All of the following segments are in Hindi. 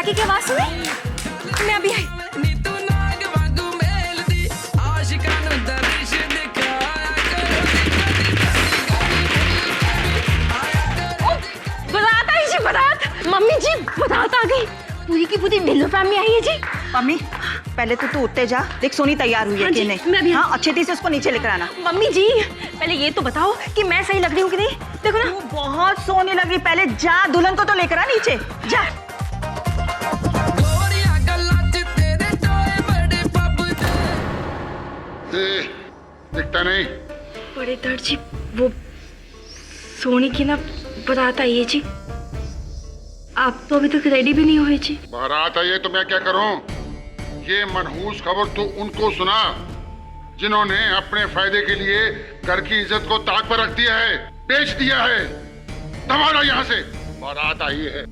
पटाखे की आवाज सुनी? मैं अभी आई। बारात आई जी, बारात। मम्मी जी बारात आ गई, पूरी की पूरी ढिल्लो फैमिली आई है जी। मम्मी पहले तो तू उठते जा, देख सोनी तैयार हुई है कि नहीं। मैं भी। हाँ अच्छे से उसको नीचे लेकर आना। मम्मी जी पहले ये तो बताओ कि मैं सही लग रही हूँ कि नहीं? देखो ना, तू बहुत सोने लगी, पहले जा दुल्हन को तो लेकर आ नीचे जा। दिखता नहीं। बड़े दर्द जी, वो सोनी की ना बारात आई है जी। आप तो अभी तक रेडी भी नहीं हुए जी। बारात आई है तो मैं क्या करूं? ये मनहूस खबर तो उनको सुना जिन्होंने अपने फायदे के लिए घर की इज्जत को ताक पर रख दिया है, बेच दिया है। दबाना यहाँ से, बारात आई है।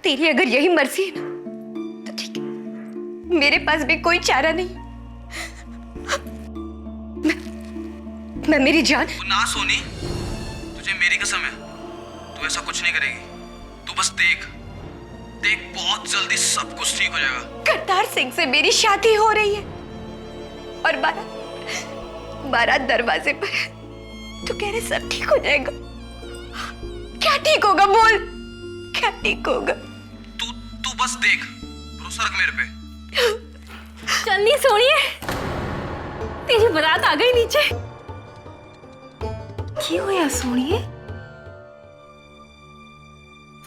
तेरी अगर यही मर्जी है ना तो ठीक है, मेरे पास भी कोई चारा नहीं। मैं मेरी जान। ना सोनी, तुझे मेरी कसम है, तू ऐसा कुछ नहीं करेगी। तू बस देख देख, बहुत जल्दी सब कुछ ठीक हो जाएगा। करतार सिंह से मेरी शादी हो रही है और बारात दरवाजे पर है। तू कह रहे सब ठीक हो जाएगा? क्या ठीक होगा बोल, क्या ठीक होगा? तू बस देख, भरोसा रख मेरे पे। चलनी सोनिए, तेरी बारात आ गई नीचे। क्यों हुआ सोनिए,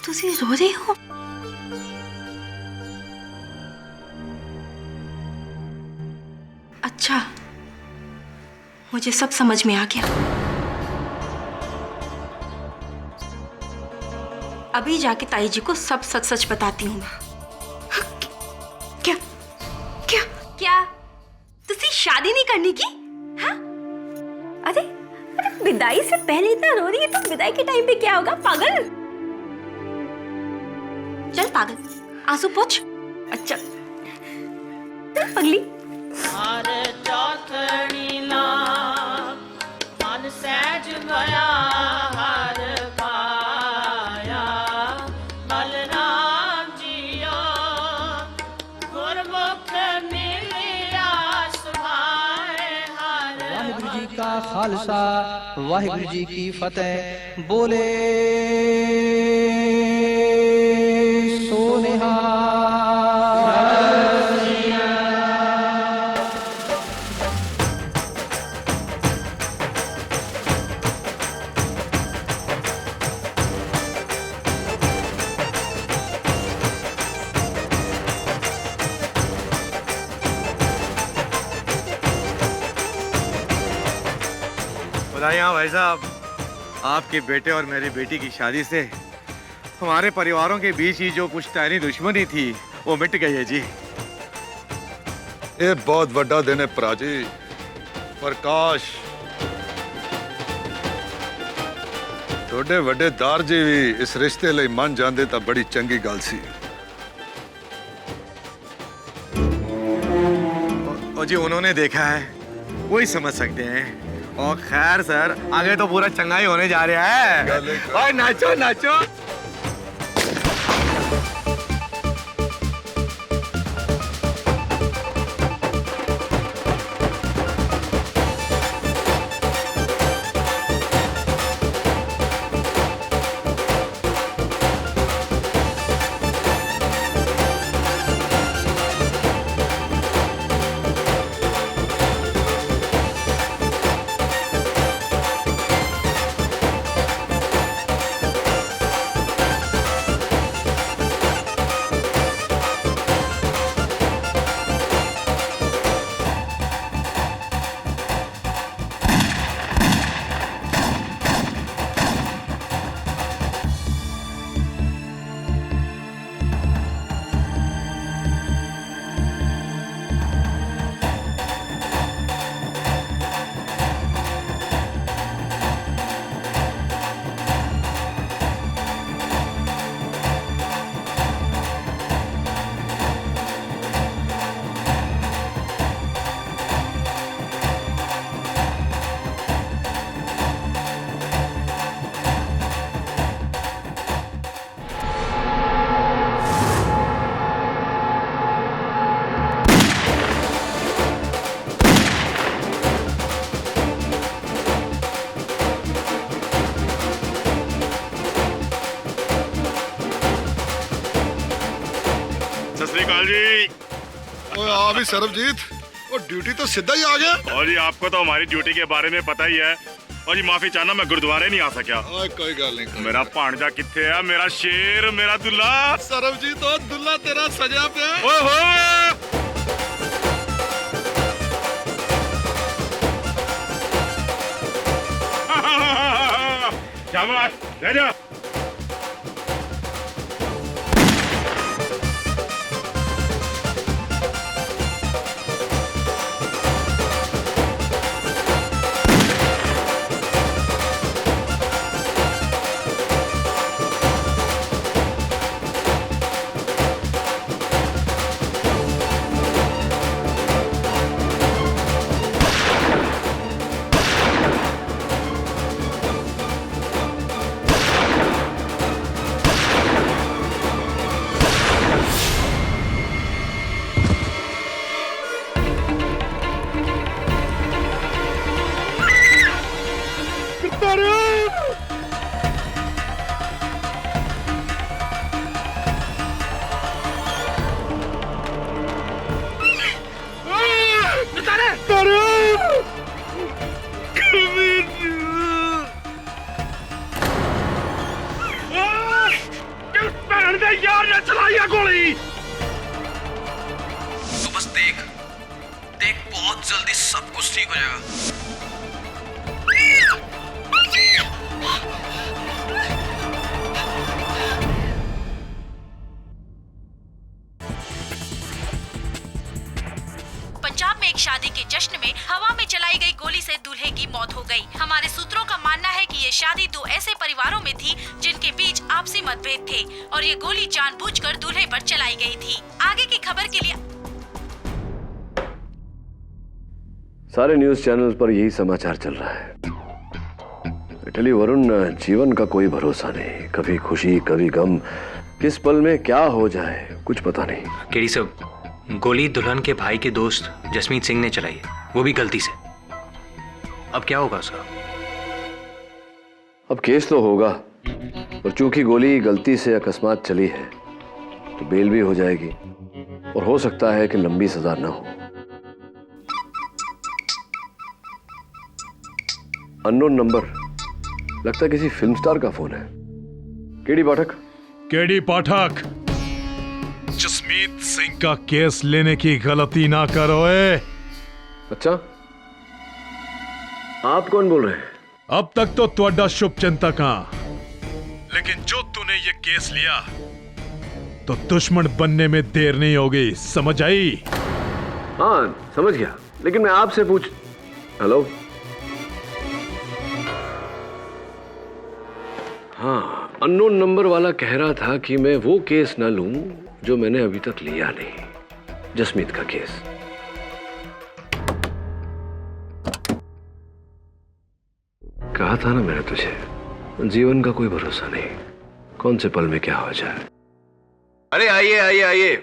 तुसी रो रही हो? अच्छा, मुझे सब समझ में आ गया। अभी जाके ताई जी को सब सच सच बताती हूँ। क्या क्या क्या तुसी शादी नहीं करने की? हाँ? अरे विदाई से पहले इतना रो रही है तो विदाई के टाइम पे क्या होगा? पागल, चल पागल, आंसू पोंछ। अच्छा पगली। खालसा वाहिगुरु जी की फतेह। बोले सोनिहा। बधाइयाँ भाई साहब, आपके बेटे और मेरी बेटी की शादी से हमारे परिवारों के बीच ही जो पुश्तैनी दुश्मनी थी वो मिट गई है जी। ये बहुत बड़ा दिन है प्राजी। प्रकाश थोड़े वड्डे दार जी भी इस रिश्ते लिए मन जाते तो बड़ी चंगी गल सी। और जी उन्होंने देखा है वही समझ सकते हैं। और खैर सर, आगे तो पूरा चंगाई होने जा रहा है। और नाचो नाचो। अंकल जी। ओए आ भी सरबजीत, और ड्यूटी तो सीधा ही आ गया। और जी आपको तो हमारी ड्यूटी के बारे में पता ही है। और जी माफी चाहना, मैं गुरुद्वारे नहीं आ सका। ओए कोई गल नहीं। मेरा भांजा किथे है, मेरा शेर, मेरा दुल्ला। सरबजीत तो दुल्ला तेरा सजा पे। ओए हो शाबाश, ले जा। यार ने चलाई है गोली। तू बस देख देख, बहुत जल्दी सब कुछ ठीक हो जाएगा। पंजाब में एक शादी के जश्न में हवा में चलाई गई गोली से दूल्हे की मौत हो गई। हमारे सूत्रों का मानना है कि ये शादी दो ऐसे परिवारों में थी जिनके बीच आपसी मतभेद थे और ये गोली जानबूझकर दूल्हे पर चलाई गई थी। आगे की खबर के लिए सारे न्यूज चैनल्स पर यही समाचार चल रहा है। इटली वरुण, जीवन का कोई भरोसा नहीं, कभी खुशी कभी गम, किस पल में क्या हो जाए कुछ पता नहीं। केडी साहब, गोली दुल्हन के भाई के दोस्त जसमीत सिंह ने चलाई है, वो भी गलती से। अब क्या होगा उसका? अब केस तो होगा, और चूंकि गोली गलती से अकस्मात चली है तो बेल भी हो जाएगी और हो सकता है कि लंबी सजा न हो। अननोन नंबर, लगता है किसी फिल्म स्टार का फोन है। केडी पाठक। केडी पाठक, जसमीत सिंह का केस लेने की गलती ना करो। अच्छा, आप कौन बोल रहे हैं? अब तक तो ਤੁਹਾਡਾ शुभ चिंतक हाँ, लेकिन जो तूने ये केस लिया तो दुश्मन बनने में देर नहीं होगी, समझ आई? हाँ समझ गया, लेकिन मैं आपसे पूछ। हेलो, हाँ, अननोन नंबर वाला कह रहा था कि मैं वो केस ना लूं जो मैंने अभी तक लिया नहीं, जसमीत का केस। कहा था ना मैंने तुझे, जीवन का कोई भरोसा नहीं, कौन से पल में क्या हो जाए। अरे आइए आइए आइए,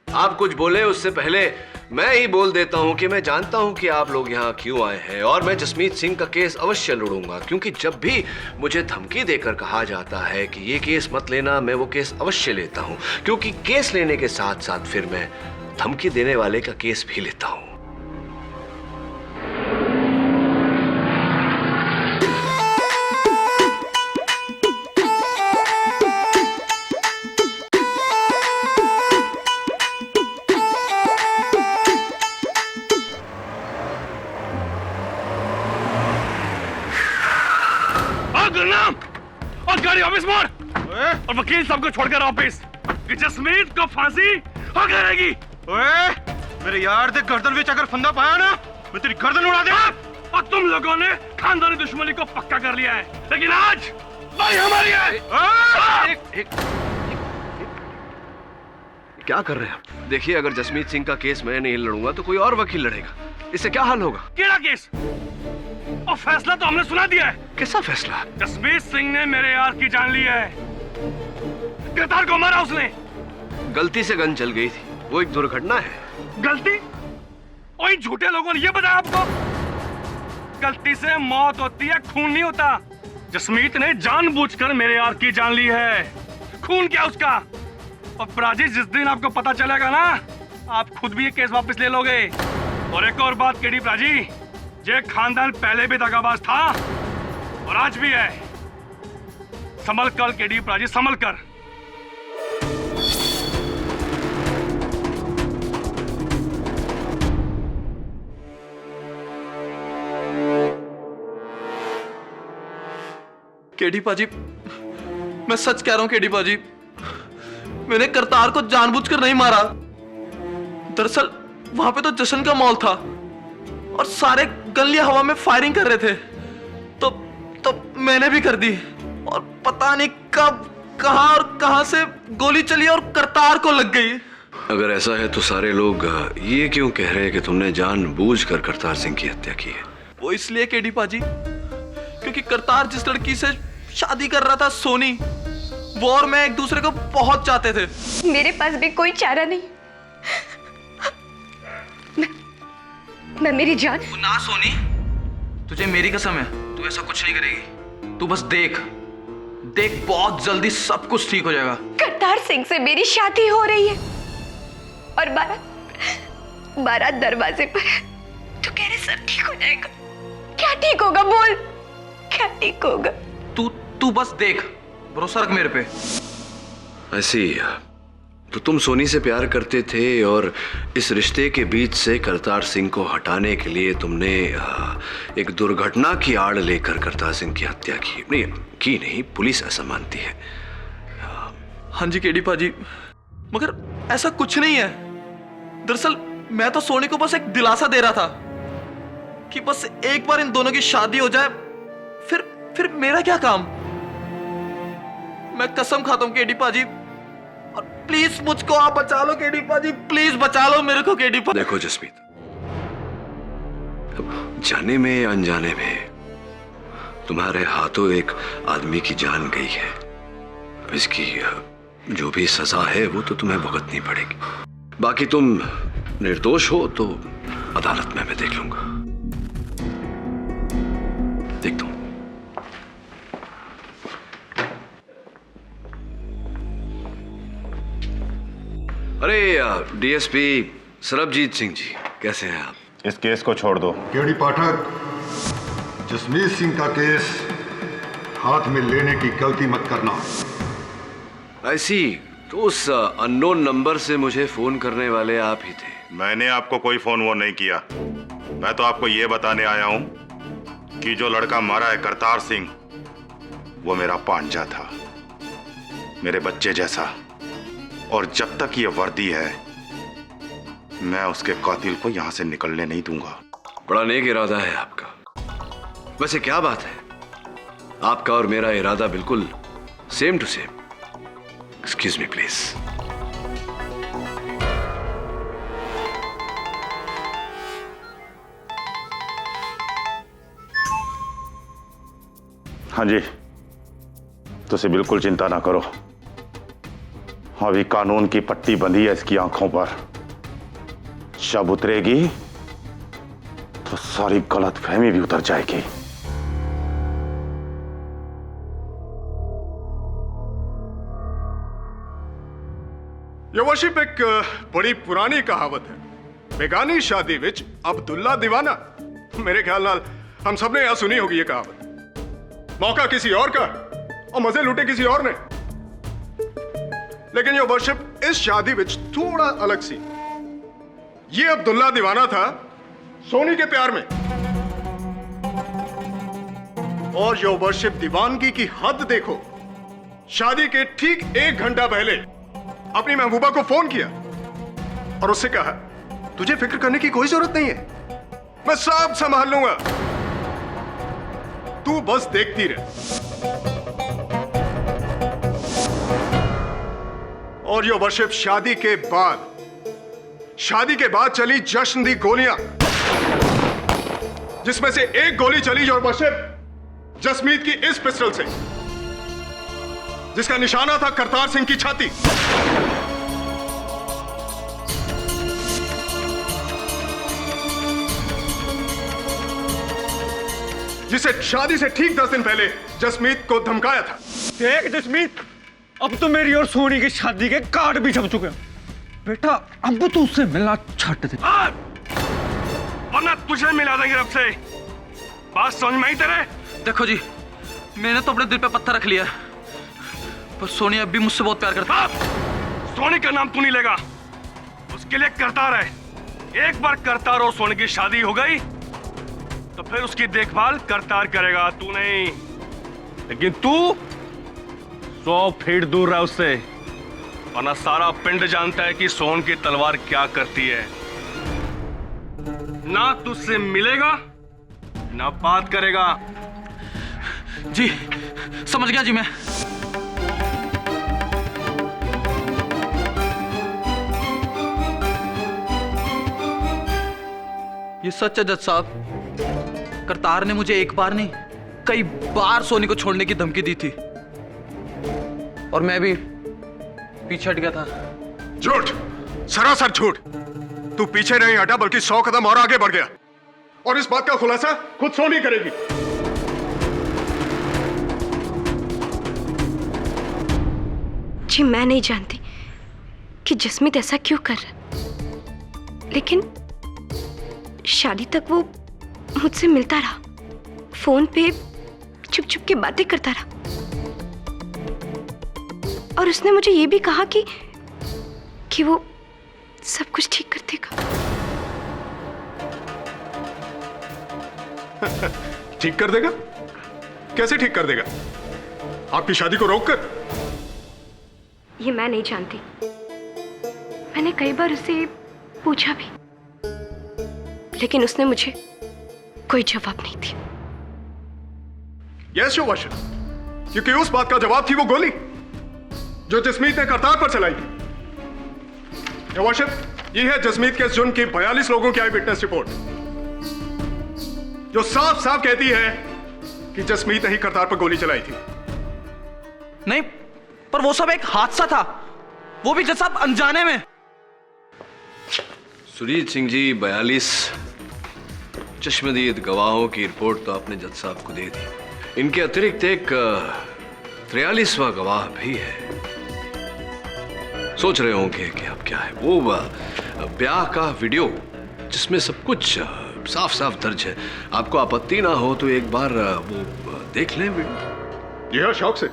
आप कुछ बोले उससे पहले मैं ही बोल देता हूं कि मैं जानता हूं कि आप लोग यहां क्यों आए हैं, और मैं जसमीत सिंह का केस अवश्य लड़ूंगा, क्योंकि जब भी मुझे धमकी देकर कहा जाता है कि ये केस मत लेना, मैं वो केस अवश्य लेता हूं, क्योंकि केस लेने के साथ साथ फिर मैं धमकी देने वाले का केस भी लेता हूं। और गाड़ी ऑफिस मोड़, और वकील साहब को छोड़कर ऑफिस, कि जसमीत को फांसी हो करेगी। मेरे यार दे गर्दन विच अगर फंदा पाया ना, मैं तेरी गर्दन उड़ा दे। और तुम लोगों ने खानदानी दुश्मनी को पक्का कर लिया है, लेकिन आज भाई हमारी है। क्या कर रहे हैं आप? देखिए, अगर जसमीत सिंह का केस मैं नहीं लड़ूंगा तो कोई और वकील लड़ेगा, इससे क्या हल होगा? केड़ा केस? और फैसला तो हमने सुना दिया है। कैसा फैसला? जसमीत सिंह ने मेरे यार की जान ली है, गिरफ्तार को मारा उसने। गलती से गन चल गई थी, वो एक दुर्घटना है। गलती? और झूठे लोगों ने ये बताया आपको? गलती से मौत होती है, खून नहीं होता। जसमीत ने जानबूझकर मेरे यार की जान ली है। खून क्या उसका? और प्राची, जिस दिन आपको पता चलेगा ना, आप खुद भी ये केस वापस ले लोगे। और एक और बात केडी प्राची, ये खानदान पहले भी दगाबाज था और आज भी है। संभल कर केडी प्राची, संभल कर। केडी पाजी, मैं सच कह रहा हूं केडी पाजी, मैंने करतार को जानबूझकर नहीं मारा। दरअसल वहां पे तो जश्न का माहौल था और सारे गलियां हवा में फायरिंग कर रहे थे, तो मैंने भी कर दी। और पता नहीं कब, कहां और कहां से गोली चली और करतार को लग गई। अगर ऐसा है तो सारे लोग ये क्यों कह रहे हैं कि तुमने जानबूझकर करतार सिंह की हत्या की है? वो इसलिए केडी पाजी, क्योंकि करतार जिस लड़की से शादी कर रहा था, सोनी, वो और मैं एक दूसरे को बहुत चाहते थे। मेरे पास भी कोई चारा नहीं। मैं मेरी जान। ना सोनी, तुझे मेरी कसम है, तू ऐसा कुछ नहीं करेगी। तू बस देख, बहुत जल्दी सब कुछ ठीक हो जाएगा। करतार सिंह से मेरी शादी हो रही है और बारात दरवाजे पर है। तू कह रहे सब ठीक हो जाएगा? क्या ठीक होगा बोल, क्या ठीक होगा? तू बस देख, भरोसा रख मेरे पे। ऐसी तो तुम सोनी से प्यार करते थे और इस रिश्ते के बीच से करतार सिंह को हटाने के लिए तुमने एक दुर्घटना की आड़ लेकर करतार सिंह की हत्या की। नहीं, पुलिस ऐसा मानती है। हाँ जी केडी पाजी, मगर ऐसा कुछ नहीं है। दरअसल मैं तो सोनी को बस एक दिलासा दे रहा था कि बस एक बार इन दोनों की शादी हो जाए, फिर मेरा क्या काम। मैं कसम खाता हूं केडी पाजी, और प्लीज मुझको आप बचा लो केडी पाजी, प्लीज बचा लो मेरे को केडी पाजी। देखो जसमीत, जाने में अनजाने में तुम्हारे हाथों एक आदमी की जान गई है। इसकी जो भी सजा है वो तो तुम्हें भुगतनी पड़ेगी। बाकी तुम निर्दोष हो तो अदालत में मैं देख लूंगा, देखता हूं। अरे डीएसपी सरबजीत सिंह जी, कैसे हैं आप? इस केस को छोड़ दो। केडी पाठक, जसमीत सिंह का केस हाथ में लेने की गलती मत करना। ऐसी तो उस अननोन नंबर से मुझे फोन करने वाले आप ही थे। मैंने आपको कोई फोन वो नहीं किया। मैं तो आपको ये बताने आया हूं कि जो लड़का मारा है करतार सिंह, वो मेरा पांजा था, मेरे बच्चे जैसा। और जब तक ये वर्दी है, मैं उसके कातिल को यहां से निकलने नहीं दूंगा। बड़ा नेक इरादा है आपका। वैसे क्या बात है, आपका और मेरा इरादा बिल्कुल same to same. Excuse me please. हाँ जी, तुझे बिल्कुल चिंता ना करो। अभी कानून की पट्टी बंधी है इसकी आंखों पर। जब उतरेगी तो सारी गलतफहमी भी उतर जाएगी। ये वर्शिप एक बड़ी पुरानी कहावत है, बेगानी शादी विच अब्दुल्ला दीवाना। मेरे ख्याल नाल हम सब ने यहां सुनी होगी ये कहावत। मौका किसी और का और मजे लूटे किसी और ने। लेकिन ये वर्शिप इस शादी विच थोड़ा अलग सी। ये अब्दुल्ला दीवाना था सोनी के प्यार में, और यो वर्शिप दीवानगी की हद देखो। शादी के ठीक 1 घंटा पहले अपनी महबूबा को फोन किया और उससे कहा, तुझे फिक्र करने की कोई जरूरत नहीं है, मैं सब संभाल लूंगा, तू बस देखती रह। और यो वर्शिप शादी के बाद चली जश्न दी गोलियां, जिसमें से एक गोली चली यो वर्शिप जसमीत की इस पिस्टल से, जिसका निशाना था करतार सिंह की छाती। जिसे शादी से ठीक 10 दिन पहले जसमीत को धमकाया था। देख जसमीत, अब तो मेरी और सोनी की शादी के कार्ड भी छप चुके हैं। बेटा अब तो उससे मिलना छट दे। वरना तुझे मिला देंगे रब से। बात समझ में आई तेरे? देखो जी, मैंने तो अपने दिल पे पत्थर रख लिया, पर सोनी अब भी मुझसे बहुत प्यार करती है। सोनी का नाम तू नहीं लेगा, उसके लिए करतार है। एक बार करतार और सोनी की शादी हो गई तो फिर उसकी देखभाल करतार करेगा, तू नहीं। लेकिन तू 100 फीट दूर रह उससे, वरना सारा पिंड जानता है कि सोन की तलवार क्या करती है। ना तुझसे मिलेगा ना बात करेगा। जी समझ गया जी मैं। ये सच है जज साहब, करतार ने मुझे एक बार नहीं कई बार सोनी को छोड़ने की धमकी दी थी और मैं भी पीछे हट गया था। झूठ, सरासर झूठ। तू पीछे नहीं हटा बल्कि 100 कदम और आगे बढ़ गया, और इस बात का खुलासा खुद सोनी करेगी। जी मैं नहीं जानती कि जसमीत ऐसा क्यों कर रहा, लेकिन शादी तक वो मुझसे मिलता रहा, फोन पे चुप चुप के बातें करता रहा, और उसने मुझे ये भी कहा कि वो सब कुछ ठीक कर देगा। ठीक कर देगा? कैसे ठीक कर देगा? आपकी शादी को रोककर? ये मैं नहीं जानती। मैंने कई बार उससे पूछा भी, लेकिन उसने मुझे कोई जवाब नहीं दिया। यस योर वर्शिप, क्योंकि उस बात का जवाब थी वो गोली जो जसमीत ने करतार पर चलाई थी। योर वर्शिप, ये है जसमीत के जुर्म की 42 लोगों की आई विटनेस रिपोर्ट, जो साफ साफ कहती है कि जसमीत ने ही करतार पर गोली चलाई थी। नहीं, पर वो सब एक हादसा था, वो भी जज साहब अनजाने में। सुरजीत सिंह जी, 42 चश्मदीद गवाहों की रिपोर्ट तो आपने जज साहब को दे दी। इनके अतिरिक्त एक 43वां गवाह भी है। सोच रहे होंगे कि अब क्या है वो ब्याह का वीडियो जिसमें सब कुछ साफ साफ दर्ज है। आपको आपत्ति ना हो तो एक बार वो देख लें वीडियो। जी हाँ, शौक से।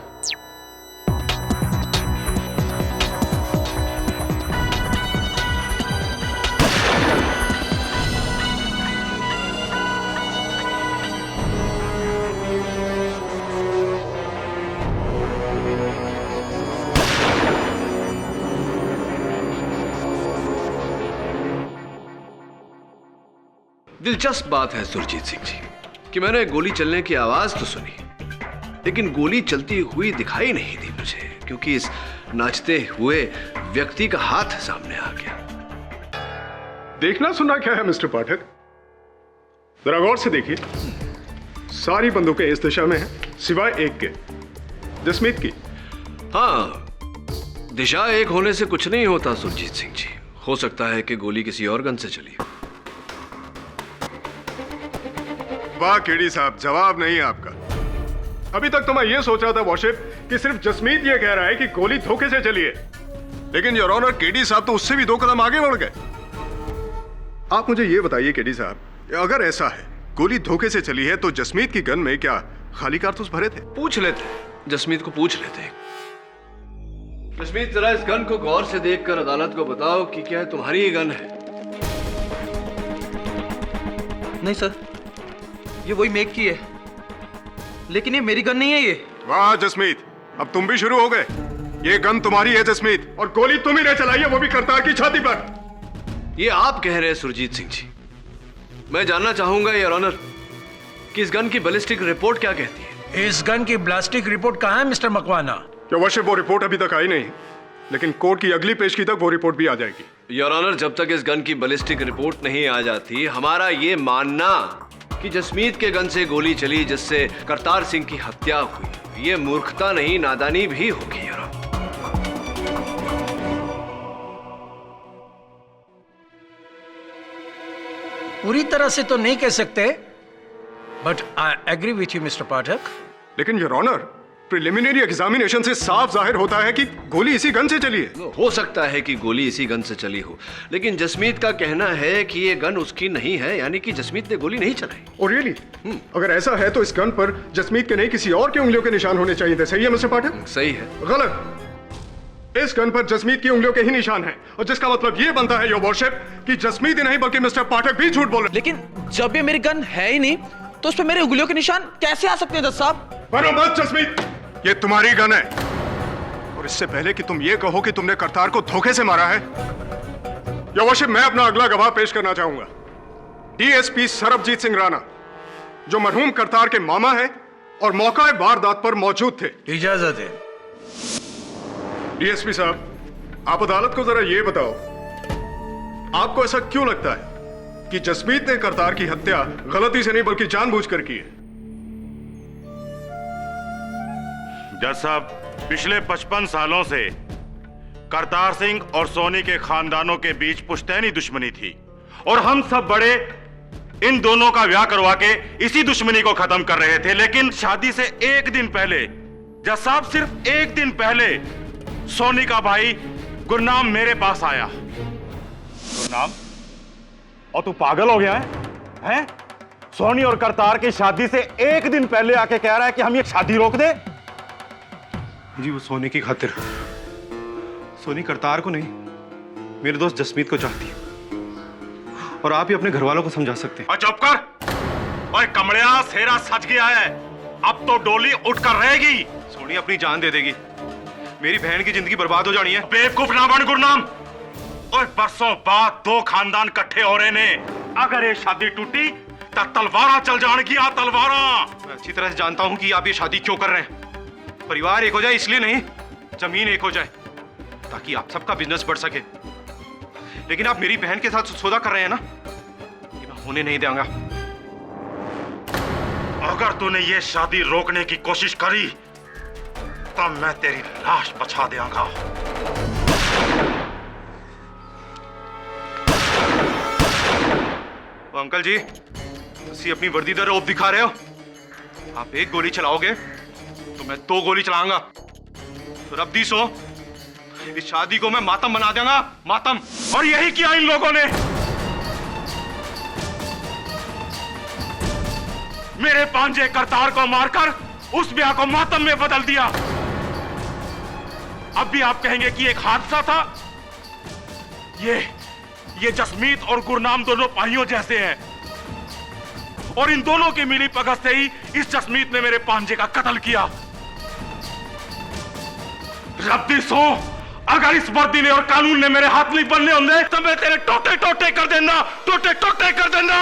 दिलचस्प बात है सुरजीत सिंह जी कि मैंने गोली चलने की आवाज तो सुनी, लेकिन गोली चलती हुई दिखाई नहीं दी मुझे, क्योंकि इस नाचते हुए व्यक्ति का हाथ सामने आ गया। देखना सुनना क्या है मिस्टर पाठक, जरा गौर से देखिए। सारी बंदूकें इस दिशा में हैं, सिवाय एक के, जसमीत की। हाँ, दिशा एक होने से कुछ नहीं होता सुरजीत सिंह जी। हो सकता है कि गोली किसी और गन से चली। वाह केडी साहब, जवाब नहीं है आपका। अभी तक तो मैं ये सोच रहा था वर्शिप कि सिर्फ जसमीत ये कह रहा है कि गोली धोखे से चली है, लेकिन योर ऑनर केडी साहब तो उससे भी 2 कदम आगे बढ़ गए। आप मुझे ये बताइए केडी साहब, अगर ऐसा है गोली धोखे से चली है तो जसमीत की गन में क्या खाली कारतूस भरे थे? पूछ लेते, जसमीत को पूछ लेते। जसमीत, जरा इस गन को गौर से देखकर अदालत को बताओ कि क्या तुम्हारी ही गन है? नहीं सर, ये वही मेक की है, लेकिन ये मेरी गन नहीं है। ये वाह जसमीत, अब तुम भी शुरू हो गए। ये गन तुम्हारी है जसमीत, और गोली तुम ही ने चलाई है, वो भी करतार की छाती पर। ये आप कह रहे हैं सुरजीत सिंह जी। मैं जानना चाहूंगा योर ऑनर कि इस गन की बैलिस्टिक रिपोर्ट क्या कहती है? इस गन की बैलिस्टिक रिपोर्ट कहाँ है मिस्टर मकवाना? क्या वर्शिप, वो रिपोर्ट अभी तक आई नहीं, लेकिन कोर्ट की अगली पेशगी तक वो रिपोर्ट भी आ जाएगी। योर ऑनर, जब तक इस गन की बैलिस्टिक रिपोर्ट नहीं आ जाती, हमारा ये मानना कि जसमीत के गन से गोली चली जिससे करतार सिंह की हत्या हुई, ये मूर्खता नहीं नादानी भी होगी। योर ऑनर, पूरी तरह से तो नहीं कह सकते, but I agree with you mister Pathak. लेकिन योर ऑनर, प्रिलिमिनरी एग्जामिनेशन से साफ जाहिर होता है कि गोली इसी गन से चली है। हो सकता है कि गोली इसी गन से चली हो, लेकिन जसमीत का कहना है कि ये गन उसकी नहीं है, यानी कि जसमीत ने गोली नहीं चलाई। और रियली? अगर ऐसा है तो इस गन पर जसमीत के नहीं किसी और के उंगलियों के निशान होने चाहिए थे। सही है मिस्टर पाठक? सही है। गलत। इस गन पर जसमीत की उंगलियों के ही निशान हैं, और जिसका मतलब ये बनता है योर वर्शिप कि जसमीत ही नहीं बल्कि मिस्टर पाठक भी झूठ बोल रहे। लेकिन जब ये मेरी गन है ही नहीं तो उस पर मेरे उंगलियों के निशान कैसे आ सकते हैं जज साहब? बनो मत जसमीत, ये तुम्हारी गन है, और इससे पहले कि तुम ये कहो कि तुमने करतार को धोखे से मारा है, योर वर्शिप, मैं अपना अगला गवाह पेश करना चाहूंगा। डीएसपी सरबजीत सिंह राणा, जो मरहूम करतार के मामा हैं और मौका वारदात पर मौजूद थे। इजाजत है। डीएसपी साहब, आप अदालत को जरा ये बताओ, आपको ऐसा क्यों लगता है कि जसमीत ने करतार की हत्या गलती से नहीं बल्कि जानबूझकर की है? जज साहब, पिछले 55 सालों से करतार सिंह और सोनी के खानदानों के बीच पुश्तैनी दुश्मनी थी, और हम सब बड़े इन दोनों का ब्याह करवा के इसी दुश्मनी को खत्म कर रहे थे। लेकिन शादी से एक दिन पहले, जज साहब सिर्फ एक दिन पहले, सोनी का भाई गुरनाम मेरे पास आया। गुरनाम, और तू पागल हो गया है? सोनी और करतार की शादी से एक दिन पहले आके कह रहा है कि हम ये शादी रोक दे? जी वो सोनी की खातिर। सोनी करतार को नहीं, मेरे दोस्त जसमीत को चाहती है, और आप ही अपने घर वालों को समझा सकते हैं। चुप कर। ओए कमलिया, सेरा सज गया है, अब तो डोली उठकर रहेगी। सोनी अपनी जान दे देगी, मेरी बहन की जिंदगी बर्बाद हो जानी है। बेवकूफ ना बन गुरनाम। और बरसों बाद दो खानदान इकट्ठे हो रहे ने, अगर ये शादी टूटी तो तलवारा चल जाएगी। तलवारा। मैं अच्छी तरह से जानता हूं कि आप ये शादी क्यों कर रहे हैं। परिवार एक हो जाए इसलिए नहीं, जमीन एक हो जाए ताकि आप सबका बिजनेस बढ़ सके। लेकिन आप मेरी बहन के साथ सौदा कर रहे हैं ना, ये मैं होने नहीं दूंगा। अगर तूने ये शादी रोकने की कोशिश करी तब मैं तेरी लाश बचा देऊंगा। अंकल जी, तुसी अपनी वर्दी दा रौब दिखा रहे हो। आप एक गोली चलाओगे तो मैं 2 गोली चलाऊंगा। तो रब्दी सो, इस शादी को मैं मातम बना दूंगा, मातम। और यही किया इन लोगों ने। मेरे पांजे करतार को मारकर उस ब्याह को मातम में बदल दिया। अब भी आप कहेंगे कि एक हादसा था? ये जसमीत और गुरनाम दोनों भाइयों जैसे हैं, और इन दोनों की मिली भगत से ही इस जसमीत ने मेरे पांजे का कत्ल किया। रब्दी सो, अगर इस वर्दी ने और कानून ने मेरे हाथ नहीं बनने होंगे तो मैं तेरे टोटे टोटे कर देना, टोटे टोटे कर देना।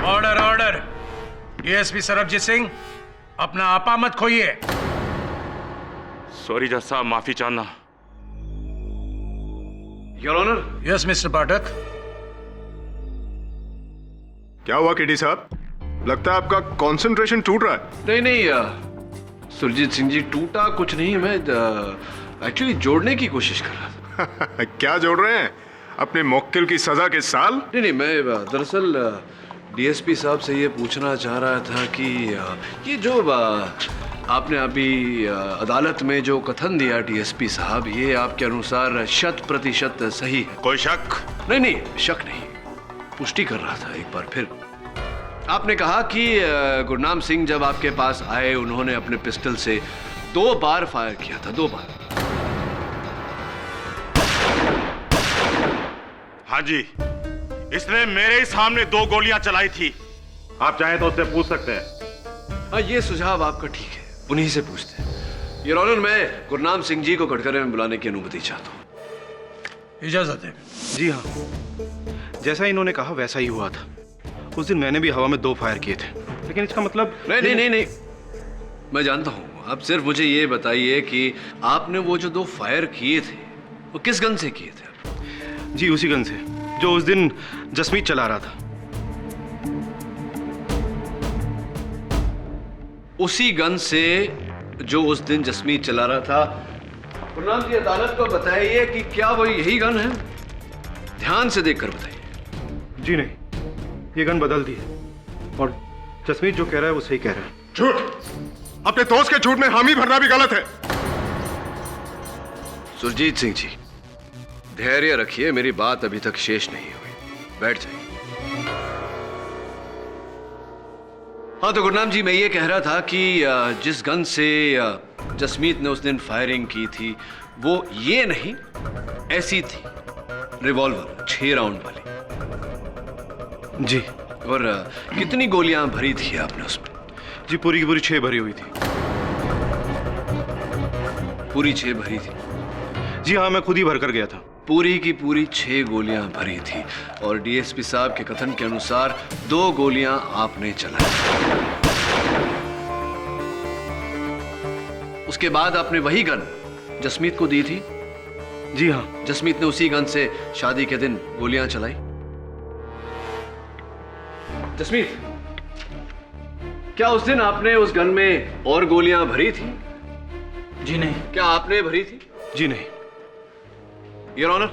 Order order. DSP Sarabjeet Singh, अपना आपा मत खोइए। सॉरी जज साहब, माफी चाहना। Your honour. Yes mister Pathak. क्या हुआ केडी साहब? लगता है आपका कंसंट्रेशन टूट रहा है। नहीं, सुरजीत सिंह जी, टूटा कुछ नहीं, मैं एक्चुअली जोड़ने की कोशिश कर रहा था। क्या जोड़ रहे हैं? अपने मुक्किल की सजा के साल? नहीं, मैं दरअसल डीएसपी साहब से ये पूछना चाह रहा था कि ये जो आपने अभी अदालत में जो कथन दिया डीएसपी साहब, ये आपके अनुसार 100% सही है? कोई शक? नहीं, शक नहीं, पुष्टि कर रहा था एक बार फिर। आपने कहा कि गुरनाम सिंह जब आपके पास आए, उन्होंने अपने पिस्टल से 2 बार फायर किया था, 2 बार। हाँ जी, इसने मेरे ही सामने 2 गोलियां चलाई थी। आप चाहें तो उससे पूछ सकते हैं। हाँ, ये सुझाव आपका ठीक है, उन्हीं से पूछते हैं। योर ऑनर, मैं गुरनाम सिंह जी को कटघरे में बुलाने की अनुमति चाहता हूँ। इजाजत है। जी हाँ, जैसा इन्होंने कहा वैसा ही हुआ था। उस दिन मैंने भी हवा में 2 फायर किए थे, लेकिन इसका मतलब नहीं, मैं जानता हूँ। आप सिर्फ मुझे ये बताइए कि आपने वो जो 2 फायर किए थे वो किस गन से किए थे? जी उसी गन से जो उस दिन जसमीत चला रहा था। उसी गन से जो उस दिन जसमीत चला रहा था। गुरनाम जी, अदालत को बताइए कि क्या वो यही गन है? ध्यान से देखकर बताइए। जी नहीं, ये गन बदल दी है और जसमीत जो कह रहा है वो सही कह रहा है। झूठ! अपने दोस्त के झूठ में हामी भरना भी गलत है। सुरजीत सिंह जी, धैर्य रखिए, मेरी बात अभी तक शेष नहीं हुई। बैठ जाइए। हाँ तो गुरनाम जी, मैं ये कह रहा था कि जिस गन से जसमीत ने उस दिन फायरिंग की थी वो ये नहीं, ऐसी थी, रिवॉल्वर 6 राउंड वाली। जी। और कितनी गोलियां भरी थी आपने उसमें? जी पूरी की पूरी 6 भरी हुई थी। पूरी 6 भरी थी? जी हाँ, मैं खुद ही भर कर गया था। पूरी की पूरी 6 गोलियां भरी थी और डीएसपी साहब के कथन के अनुसार 2 गोलियां आपने चलाई। उसके बाद आपने वही गन जसमीत को दी थी? जी हाँ। जसमीत ने उसी गन से शादी के दिन गोलियां चलाई? जसमीत, क्या उस दिन आपने उस गन में और गोलियां भरी थी? जी नहीं। क्या आपने भरी थी? जी नहीं। योर ऑनर,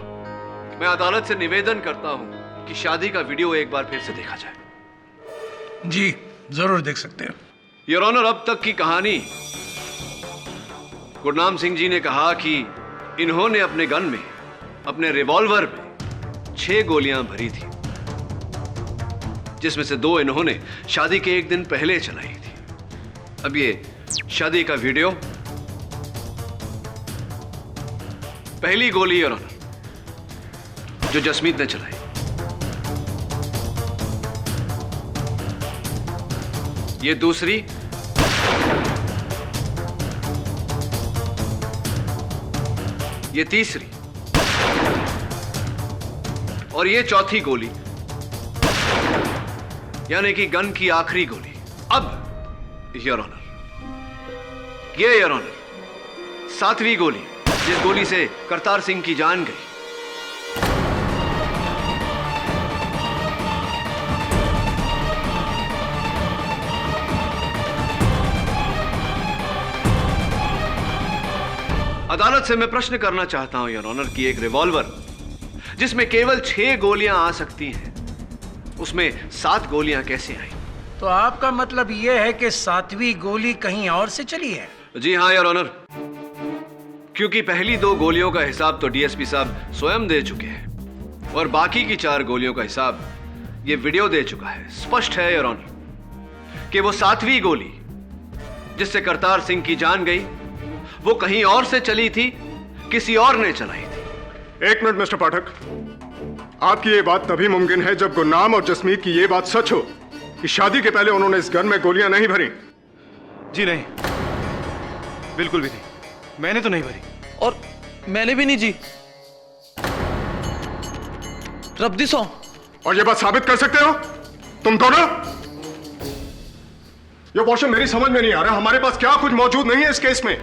मैं अदालत से निवेदन करता हूं कि शादी का वीडियो एक बार फिर से देखा जाए। जी जरूर देख सकते हैं। योर ऑनर, अब तक की कहानी, गुरनाम सिंह जी ने कहा कि इन्होंने अपने गन में, अपने रिवॉल्वर में 6 गोलियां भरी थी, जिसमें से 2 इन्होंने शादी के एक दिन पहले चलाई थी। अब ये शादी का वीडियो, पहली गोली योर ऑनर जो जसमीत ने चलाई, ये दूसरी, ये तीसरी और ये चौथी गोली, यानी कि गन की आखिरी गोली। अब योर ऑनर, ये योर ऑनर 7वीं गोली, जिस गोली से करतार सिंह की जान गई। अदालत से मैं प्रश्न करना चाहता हूं योर ऑनर कि एक रिवॉल्वर जिसमें केवल 6 गोलियां आ सकती हैं, उसमें 7 गोलियां कैसे आई? तो आपका मतलब यह है कि 7वीं गोली कहीं और से चली है? जी हां योर ऑनर, क्योंकि पहली 2 गोलियों का हिसाब तो डीएसपी साहब स्वयं दे चुके हैं और बाकी की 4 गोलियों का हिसाब ये वीडियो दे चुका है। स्पष्ट है योर ऑनर कि वो 7वीं गोली जिससे करतार सिंह की जान गई, वो कहीं और से चली थी, किसी और ने चलाई थी। 1 मिनट मिस्टर पाठक, आपकी ये बात तभी मुमकिन है जब गुरनाम और जसमीत की ये बात सच हो कि शादी के पहले उन्होंने इस गन में गोलियां नहीं भरी। जी नहीं, बिल्कुल भी नहीं, मैंने तो नहीं भरी। और मैंने भी नहीं जी। रब्दी सौ। और ये बात साबित कर सकते हो तुम दोनों? ये क्वेश्चन मेरी समझ में नहीं आ रहा। हमारे पास क्या कुछ मौजूद नहीं है इस केस में?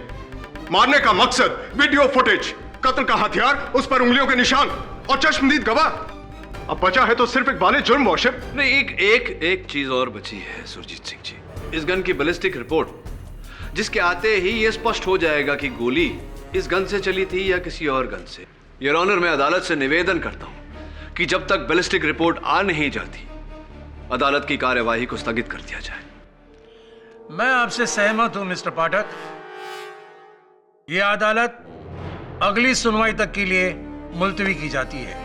मारने का मकसद, वीडियो फुटेज, कत्ल का हथियार, उस पर उंगलियों के निशान और चश्मदीद गवाह। अब बचा है तो सिर्फ एक बाले जुर्म वॉशिप। नहीं, एक चीज और बची है सुरजीत सिंह जी। इस गन की बैलिस्टिक रिपोर्ट जिसके आते ही यह स्पष्ट हो जाएगा कि गोली इस गन से चली थी या किसी और गन से। योर ऑनर, मैं अदालत से निवेदन करता हूं कि जब तक बैलिस्टिक रिपोर्ट आ नहीं जाती, अदालत की कार्यवाही को स्थगित कर दिया जाए। मैं आपसे सहमत हूं मिस्टर पाठक। यह अदालत अगली सुनवाई तक के लिए मुलतवी की जाती है।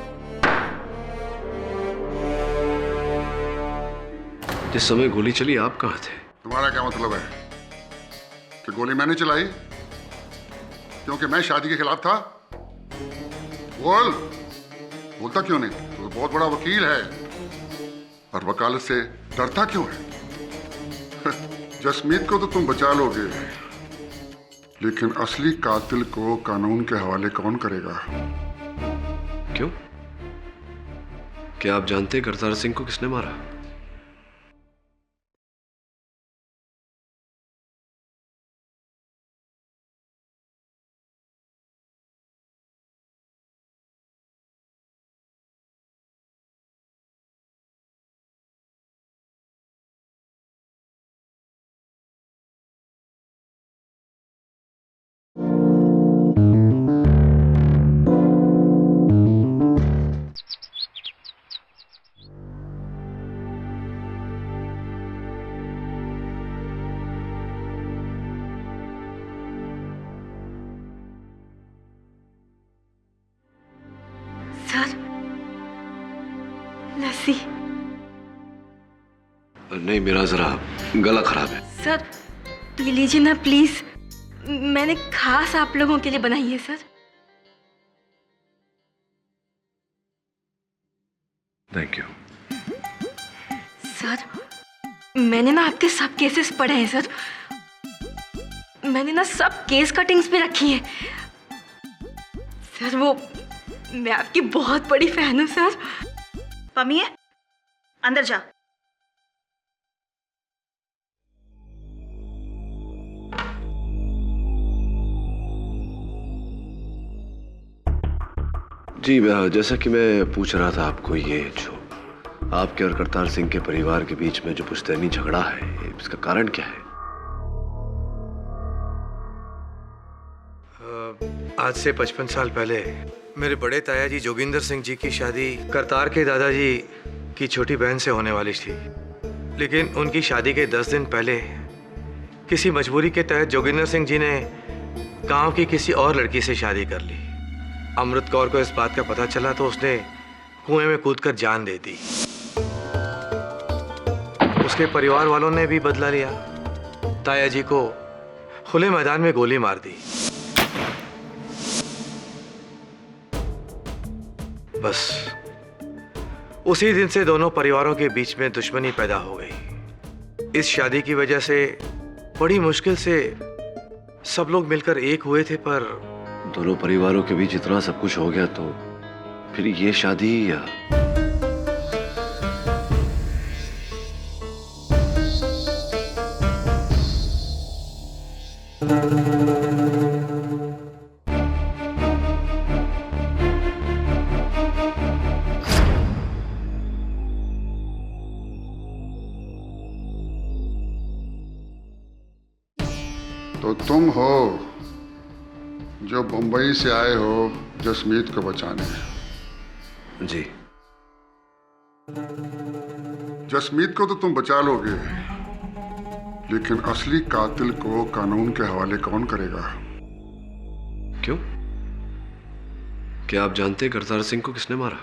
जिस समय गोली चली आप कहां थे? तुम्हारा क्या मतलब है कि गोली मैंने चलाई क्योंकि मैं शादी के खिलाफ था? बोलता क्यों नहीं? तो बहुत बड़ा वकील है और वकालत से डरता क्यों है? जसमीत को तो तुम बचा लोगे, लेकिन असली कातिल को कानून के हवाले कौन करेगा? क्यों? क्या आप जानते हैं करतार सिंह को किसने मारा? खांसी। नहीं, मेरा जरा गला खराब है। सर ये लीजिए ना प्लीज, मैंने खास आप लोगों के लिए बनाई है सर। Thank you. सर मैंने ना आपके सब केसेस पढ़े हैं सर, मैंने ना सब केस कटिंग्स भी रखी हैं सर। वो मैं आपकी बहुत बड़ी फैन हूँ सर। पमिए अंदर जा। जी, जैसा कि मैं पूछ रहा था आपको, ये जो आपके और करतार सिंह के परिवार के बीच में जो पुश्तैनी झगड़ा है, इसका कारण क्या है? आज से 55 साल पहले मेरे बड़े ताया जी जोगिंदर सिंह जी की शादी करतार के दादाजी की छोटी बहन से होने वाली थी, लेकिन उनकी शादी के 10 दिन पहले किसी मजबूरी के तहत जोगिंदर सिंह जी ने गांव की किसी और लड़की से शादी कर ली। अमृत कौर को इस बात का पता चला तो उसने कुएं में कूदकर जान दे दी। उसके परिवार वालों ने भी बदला लिया, ताया जी को खुले मैदान में गोली मार दी। बस उसी दिन से दोनों परिवारों के बीच में दुश्मनी पैदा हो गई। इस शादी की वजह से बड़ी मुश्किल से सब लोग मिलकर एक हुए थे, पर दोनों परिवारों के बीच इतना सब कुछ हो गया तो फिर ये शादी या तो तुम हो जो बंबई से आए हो जसमीत को बचाने। जी। जसमीत को तो तुम बचा लोगे, लेकिन असली कातिल को कानून के हवाले कौन करेगा? क्यों? क्या आप जानते हैं करतार सिंह को किसने मारा?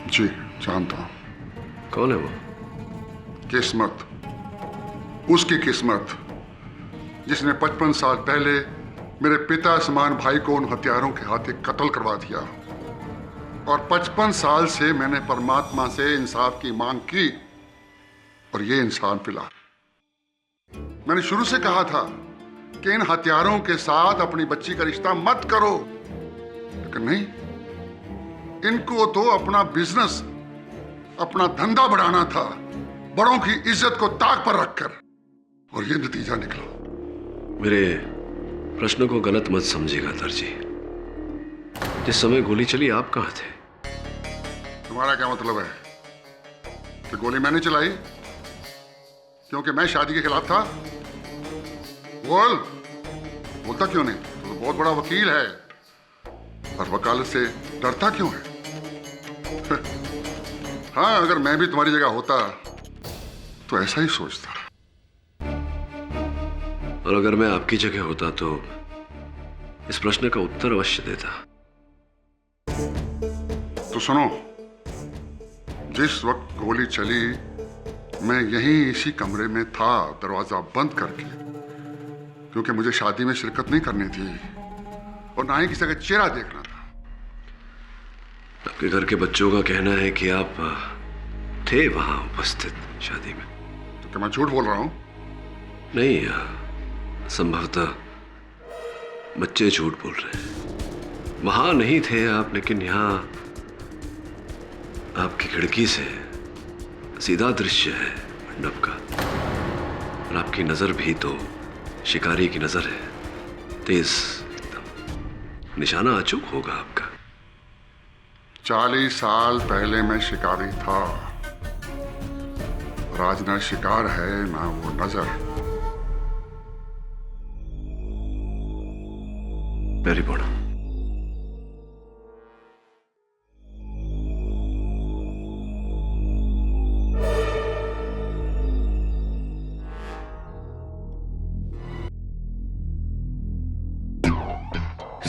जी जानता हूं। कौन है वो? किस्मत, उसकी किस्मत जिसने 55 साल पहले मेरे पिता समान भाई को उन हथियारों के हाथे कत्ल करवा दिया। और 55 साल से मैंने परमात्मा से इंसाफ की मांग की और ये इंसान मिला। मैंने शुरू से कहा था कि इन हथियारों के साथ अपनी बच्ची का रिश्ता मत करो, लेकिन नहीं, इनको तो अपना बिजनेस, अपना धंधा बढ़ाना था, बड़ों की इज्जत को ताक पर रखकर, और ये नतीजा निकला। मेरे प्रश्न को गलत मत समझिएगा दर्जी। जिस समय गोली चली आप कहाँ थे? तुम्हारा क्या मतलब है कि गोली मैंने चलाई क्योंकि मैं शादी के खिलाफ था? बोलता क्यों नहीं? तो बहुत बड़ा वकील है और वकालत से डरता क्यों है? हाँ, अगर मैं भी तुम्हारी जगह होता तो ऐसा ही सोचता। और अगर मैं आपकी जगह होता तो इस प्रश्न का उत्तर अवश्य देता। तो सुनो, जिस वक्त गोली चली मैं यहीं इसी कमरे में था, दरवाजा बंद करके, क्योंकि मुझे शादी में शिरकत नहीं करनी थी और ना ही किसी का चेहरा देखना था। आपके घर के बच्चों का कहना है कि आप थे वहां उपस्थित शादी में। तो क्या मैं झूठ बोल रहा हूं? नहीं, संभवतः बच्चे झूठ बोल रहे हैं। वहां नहीं थे आप, लेकिन यहां आपकी खिड़की से सीधा दृश्य है मंडप का, और आपकी नजर भी तो शिकारी की नजर है, तेज एकदम। निशाना अचूक होगा आपका। 40 साल पहले मैं शिकारी था और आज ना शिकार है ना वो नजर। Very good.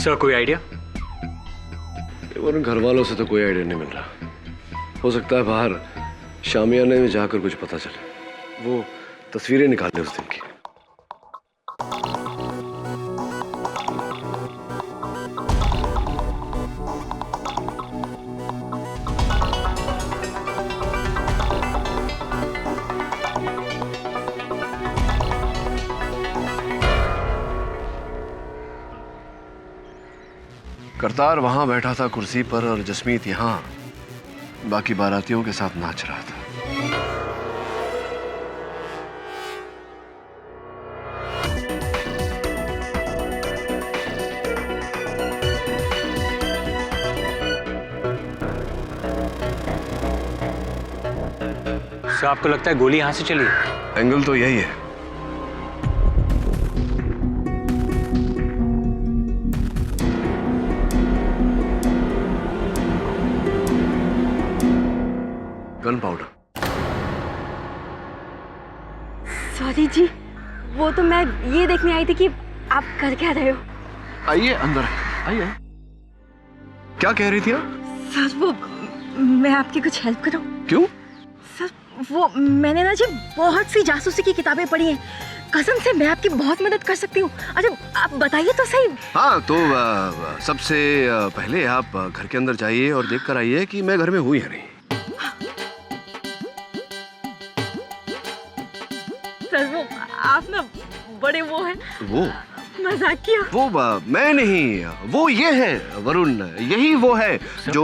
सर कोई आइडिया? उन घर वालों से तो कोई आइडिया नहीं मिल रहा। हो सकता है बाहर शामियाने में जाकर कुछ पता चले। वो तस्वीरें निकाले उस दिन की। करतार वहां बैठा था कुर्सी पर और जसमीत यहां बाकी बारातियों के साथ नाच रहा था। तो आपको लगता है गोली यहां से चली? एंगल तो यही है। Gun powder. सॉरी जी, वो तो मैं ये देखने आई थी कि आप कर क्या रहे हो। आइए अंदर, आइए। क्या कह रही थी आप? सर वो मैं आपकी कुछ हेल्प करूं? क्यों? सर वो मैंने ना जी बहुत सी जासूसी की किताबें पढ़ी हैं, कसम से मैं आपकी बहुत मदद कर सकती हूँ। अच्छा आप बताइए तो सही। हाँ तो सबसे पहले आप घर के अंदर जाइए और देख कर आइए कि मैं घर में हूँ या नहीं। सर वो आप ना बड़े वो हैं। वो मजाक किया। वो मैं नहीं, वो ये है वरुण, यही वो है जो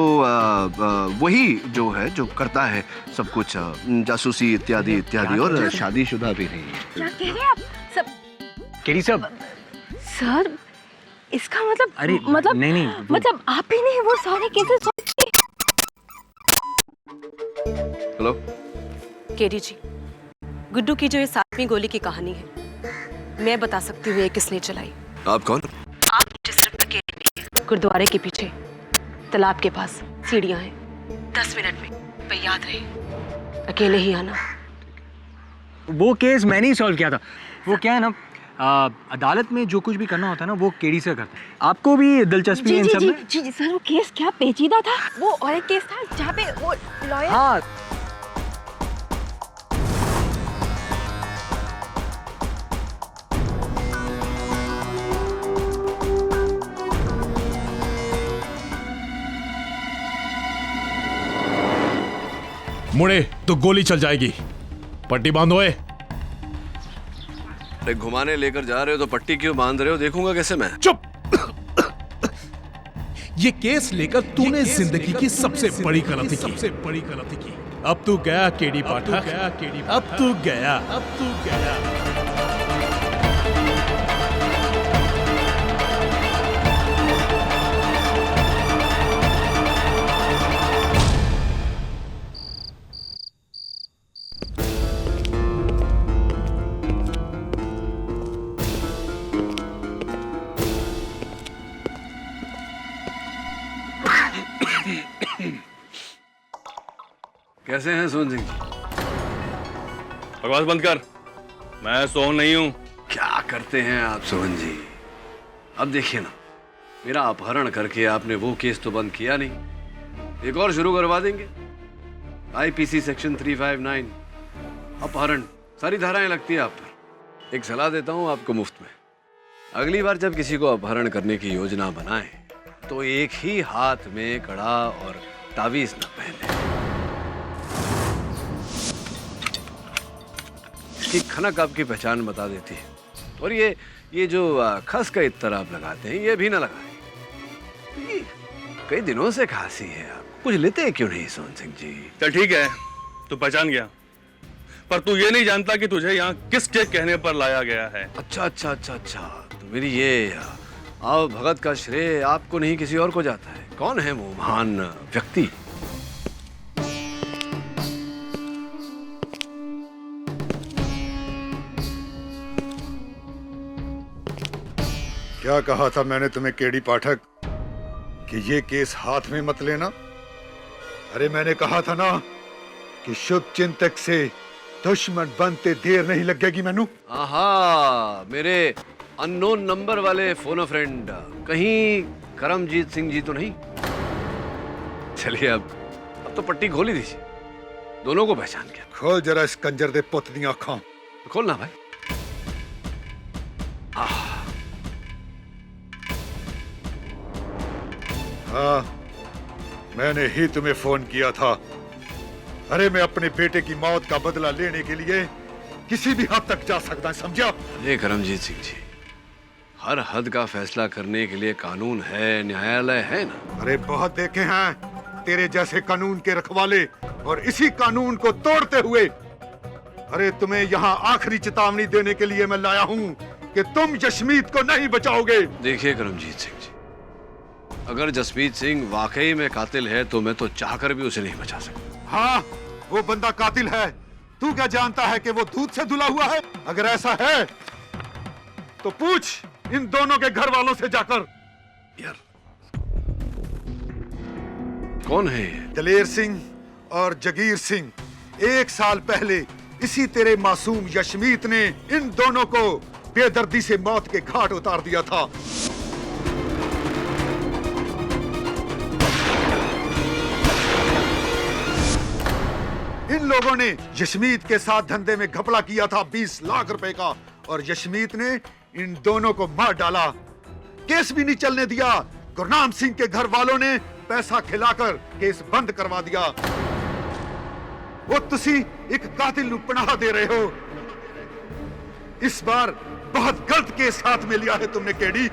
वही जो है जो करता है सब कुछ, जासूसी इत्यादि इत्यादि, और शादीशुदा भी नहीं है। क्या कह रहे हैं आप सब? केडी साहब। सर इसका मतलब अरे नहीं मतलब आप ही नहीं, वो सारे केसेस। हेलो केडी जी, गुड्डू की जो ये 7वीं गोली की कहानी है मैं बता सकती हूँ ये किसने चलाई। आप कौन? आप मुझे सिर्फ अकेले नहीं, गुरुद्वारे के पीछे तालाब के पास सीढ़ियां हैं, 10 मिनट में पर याद रहे अकेले ही आना। वो केस मैंने ही सॉल्व किया था। वो क्या है ना, अदालत में जो कुछ भी करना होता है ना वो केडी से करता है। आपको भी दिलचस्पी है इन सब में? जी सर वो केस क्या पेचीदा था। वो और एक केस था जहाँ पे वो लॉयर। हाँ मुड़े तो गोली चल जाएगी। पट्टी बांधो है। अरे घुमाने लेकर जा रहे हो तो पट्टी क्यों बांध रहे हो? देखूंगा कैसे मैं। चुप। ये केस लेकर तूने जिंदगी की सबसे बड़ी गलती की। अब तू गया केडी पाठक, अब तू गया। कैसे हैं सोहन सिंह जी? बकवास बंद कर, मैं सोहन नहीं हूं। क्या करते हैं आप सोहन जी? अब देखिए ना, मेरा अपहरण करके आपने वो केस तो बंद किया नहीं, एक और शुरू करवा देंगे। आईपीसी सेक्शन 359 अपहरण, सारी धाराएं लगती है आप पर। एक सलाह देता हूं आपको मुफ्त में, अगली बार जब किसी को अपहरण करने की योजना बनाएं तो एक ही हाथ में कड़ा और तावीज न पहने। इसकी खनक आपकी पहचान बता देती है। और ये जो खस का इत्तर आप लगाते हैं ये भी ना लगाएं। कई दिनों से खांसी है, आप कुछ लेते क्यों नहीं सोहन सिंह जी? चल ठीक है, तू पहचान गया, पर तू ये नहीं जानता कि तुझे यहाँ किसके कहने पर लाया गया है। अच्छा, तो मेरी ये आओ भगत का श्रेय आपको नहीं किसी और को जाता है। कौन है वो महान व्यक्ति? क्या कहा था मैंने तुम्हें केडी पाठक कि ये केस हाथ में मत लेना? अरे मैंने कहा था ना कि शुभ चिंतक से दुश्मन बनते देर नहीं लगेगी मैनू। आहा, मेरे अननोन नंबर वाले फोन फ्रेंड कहीं करमजीत सिंह जी तो नहीं? चलिए अब तो पट्टी खोल ही दीजिए, दोनों को पहचान के। खोल जरा इस कंजर दे पुत दी आंखां। खोलना भाई। हाँ, मैंने ही तुम्हें फोन किया था। अरे मैं अपने बेटे की मौत का बदला लेने के लिए किसी भी हद तक जा सकता, समझा? अरे करमजीत सिंह जी, हर हद का फैसला करने के लिए कानून है, न्यायालय है ना। अरे बहुत देखे हैं तेरे जैसे कानून के रखवाले, और इसी कानून को तोड़ते हुए अरे तुम्हें यहाँ आखिरी चेतावनी देने के लिए मैं लाया हूँ कि तुम जसमीत को नहीं बचाओगे। देखिए करमजीत सिंह जी, अगर जसमीत सिंह वाकई में कातिल है तो मैं तो चाहकर भी उसे नहीं बचा सकता। हाँ, वो बंदा कातिल है। तू क्या जानता है कि वो दूध से धुला हुआ है? अगर ऐसा है तो पूछ इन दोनों के घर वालों से जाकर। यार कौन है ये? दलेर सिंह और जगीर सिंह। 1 साल पहले इसी तेरे मासूम यशमीत ने इन दोनों को बेदर्दी से मौत के घाट उतार दिया था। इन लोगों ने यशमीत के साथ धंधे में घपला किया था 20 लाख रुपए का, और यशमीत ने इन दोनों को मार डाला। केस भी नहीं चलने दिया। गुरनाम सिंह के घर वालों ने पैसा खिलाकर केस बंद करवा दिया। वो तुसी एक कातिल नू पनाह दे रहे हो। इस बार बहुत गलत केस हाथ में लिया है तुमने केडी।